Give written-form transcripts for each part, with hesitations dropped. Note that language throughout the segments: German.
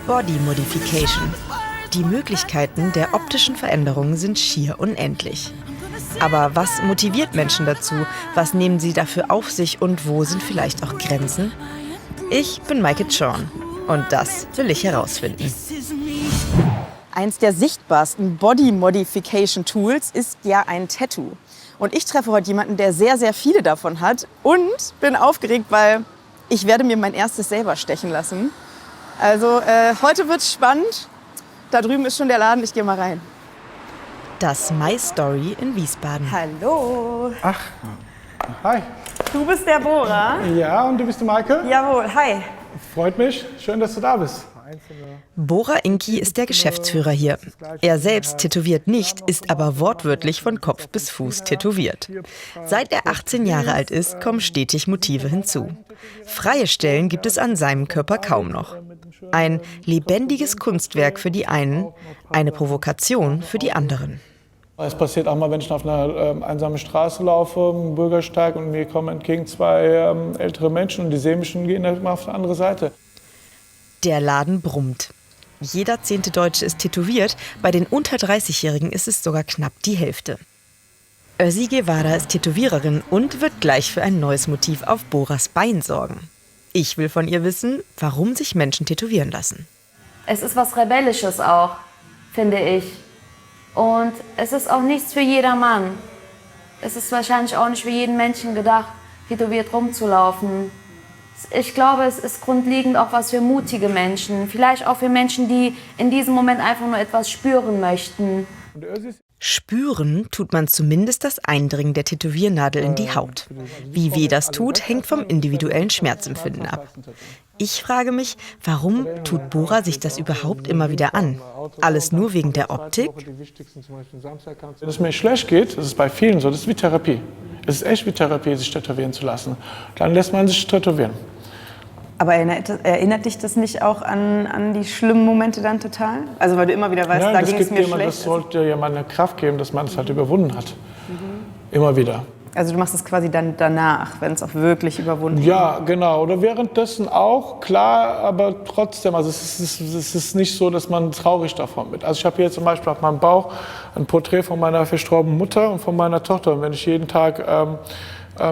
Body Modification. Die Möglichkeiten der optischen Veränderungen sind schier unendlich. Aber was motiviert Menschen dazu? Was nehmen sie dafür auf sich und wo sind vielleicht auch Grenzen? Ich bin Maike Zorn und das will ich herausfinden. Eins der sichtbarsten Body Modification Tools ist ja ein Tattoo. Und ich treffe heute jemanden, der sehr, sehr viele davon hat und bin aufgeregt, weil ich werde mir mein erstes selber stechen lassen. Also heute wird's spannend. Da drüben ist schon der Laden, ich gehe mal rein. Das My Story in Wiesbaden. Hallo. Ach, hi. Du bist der Bora? Ja, und du bist die Maike? Jawohl, hi. Freut mich. Schön, dass du da bist. Bora Inki ist der Geschäftsführer hier. Er selbst tätowiert nicht, ist aber wortwörtlich von Kopf bis Fuß tätowiert. Seit er 18 Jahre alt ist, kommen stetig Motive hinzu. Freie Stellen gibt es an seinem Körper kaum noch. Ein lebendiges Kunstwerk für die einen, eine Provokation für die anderen. Es passiert auch mal, wenn ich auf einer einsamen Straße laufe, am Bürgersteig, und mir kommen entgegen zwei ältere Menschen und die sehen mich und gehen dann mal auf die andere Seite. Der Laden brummt. Jeder 10. Deutsche ist tätowiert, bei den unter 30-Jährigen ist es sogar knapp die Hälfte. Özzi Guevara ist Tätowiererin und wird gleich für ein neues Motiv auf Boras Bein sorgen. Ich will von ihr wissen, warum sich Menschen tätowieren lassen. Es ist was Rebellisches auch, finde ich. Und es ist auch nichts für jedermann. Es ist wahrscheinlich auch nicht für jeden Menschen gedacht, tätowiert rumzulaufen. Ich glaube, es ist grundlegend auch was für mutige Menschen. Vielleicht auch für Menschen, die in diesem Moment einfach nur etwas spüren möchten. Spüren tut man zumindest das Eindringen der Tätowiernadel in die Haut. Wie weh das tut, hängt vom individuellen Schmerzempfinden ab. Ich frage mich, warum tut Bora sich das überhaupt immer wieder an? Alles nur wegen der Optik? Wenn es mir schlecht geht, das ist bei vielen so, das ist wie Therapie. Es ist echt wie Therapie, sich tätowieren zu lassen. Dann lässt man sich tätowieren. Aber erinnert dich das nicht auch an die schlimmen Momente dann total? Also weil du immer wieder weißt, Ja, da ging es mir schlecht. Das sollte jemandem eine Kraft geben, dass man es halt überwunden hat. Immer wieder. Also du machst es quasi dann danach, wenn es auch wirklich überwunden ist. Ja, genau. Oder währenddessen auch, klar, aber trotzdem. Also es ist nicht so, dass man traurig davon wird. Also ich habe hier zum Beispiel auf meinem Bauch ein Porträt von meiner verstorbenen Mutter und von meiner Tochter. Und wenn ich jeden Tag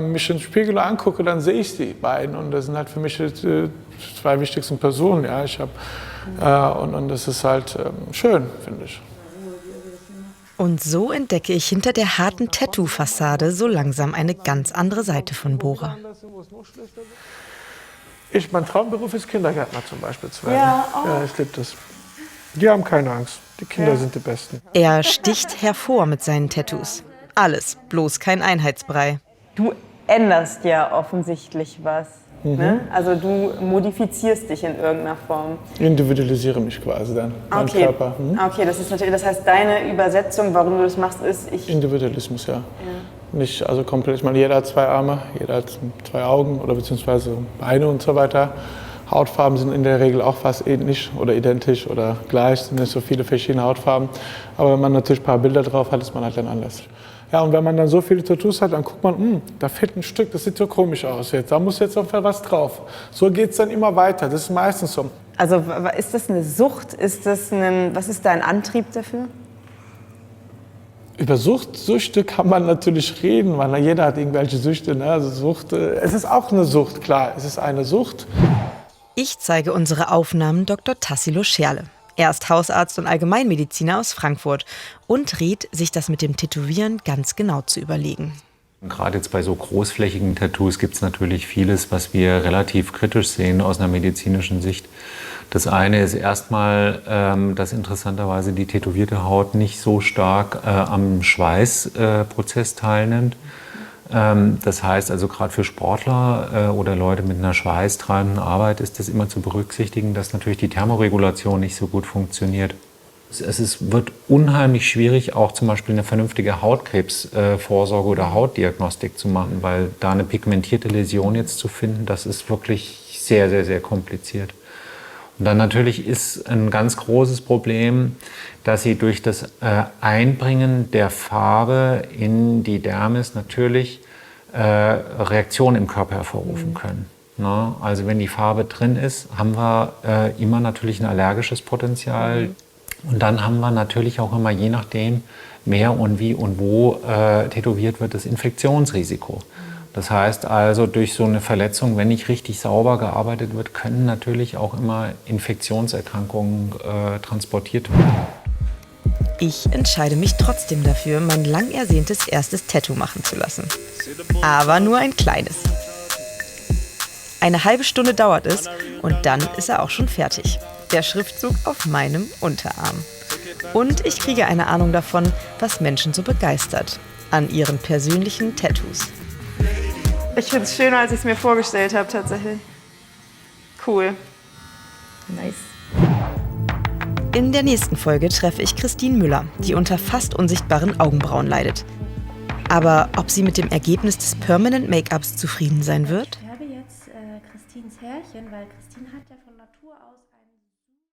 mich im Spiegel angucke, dann sehe ich die beiden. Und das sind halt für mich die zwei wichtigsten Personen. Ja, und das ist halt schön, finde ich. Und so entdecke ich hinter der harten Tattoo-Fassade so langsam eine ganz andere Seite von Bora. Mein Traumberuf ist Kindergärtner zum Beispiel zu werden. Ja, oh. Ja, ich liebe das. Die haben keine Angst. Die Kinder sind die Besten. Er sticht hervor mit seinen Tattoos. Alles, bloß kein Einheitsbrei. Du änderst ja offensichtlich was. Ne? Also du modifizierst dich in irgendeiner Form. Individualisiere mich quasi dann, mein Körper. Okay, das heißt, deine Übersetzung, warum du das machst, ist Individualismus, ja. Nicht also komplett. Ich meine, jeder hat zwei Arme, jeder hat zwei Augen oder beziehungsweise Beine und so weiter. Hautfarben sind in der Regel auch fast ähnlich oder identisch oder gleich, sind nicht so viele verschiedene Hautfarben. Aber wenn man natürlich ein paar Bilder drauf hat, ist man halt dann anders. Ja, und wenn man dann so viele Tattoos hat, dann guckt man, da fehlt ein Stück, das sieht so komisch aus jetzt. Da muss jetzt auf jeden Fall was drauf. So geht es dann immer weiter, das ist meistens so. Also ist das eine Sucht? Was ist dein Antrieb dafür? Über Süchte kann man natürlich reden, weil jeder hat irgendwelche Süchte. Ne? Also Sucht, es ist auch eine Sucht, klar, es ist eine Sucht. Ich zeige unsere Aufnahmen Dr. Tassilo Scherle. Er ist Hausarzt und Allgemeinmediziner aus Frankfurt und rät, sich das mit dem Tätowieren ganz genau zu überlegen. Gerade jetzt bei so großflächigen Tattoos gibt es natürlich vieles, was wir relativ kritisch sehen aus einer medizinischen Sicht. Das eine ist erstmal, dass interessanterweise die tätowierte Haut nicht so stark am Schweißprozess teilnimmt. Das heißt also gerade für Sportler oder Leute mit einer schweißtreibenden Arbeit ist das immer zu berücksichtigen, dass natürlich die Thermoregulation nicht so gut funktioniert. Wird unheimlich schwierig, auch zum Beispiel eine vernünftige Hautkrebsvorsorge oder Hautdiagnostik zu machen, weil da eine pigmentierte Läsion jetzt zu finden, das ist wirklich sehr, sehr, sehr kompliziert. Und dann natürlich ist ein ganz großes Problem, dass sie durch das Einbringen der Farbe in die Dermis natürlich Reaktionen im Körper hervorrufen können. Ne? Also wenn die Farbe drin ist, haben wir immer natürlich ein allergisches Potenzial. Und dann haben wir natürlich auch immer, je nachdem, mehr und wie und wo tätowiert wird, das Infektionsrisiko. Das heißt also, durch so eine Verletzung, wenn nicht richtig sauber gearbeitet wird, können natürlich auch immer Infektionserkrankungen transportiert werden. Ich entscheide mich trotzdem dafür, mein lang ersehntes erstes Tattoo machen zu lassen. Aber nur ein kleines. Eine halbe Stunde dauert es und dann ist er auch schon fertig. Der Schriftzug auf meinem Unterarm. Und ich kriege eine Ahnung davon, was Menschen so begeistert an ihren persönlichen Tattoos. Ich finde es schöner, als ich es mir vorgestellt habe, tatsächlich. Cool. Nice. In der nächsten Folge treffe ich Christine Müller, die unter fast unsichtbaren Augenbrauen leidet. Aber ob sie mit dem Ergebnis des Permanent Make-ups zufrieden sein wird? Ich färbe jetzt Christines Härchen, weil Christine hat ja von Natur aus einen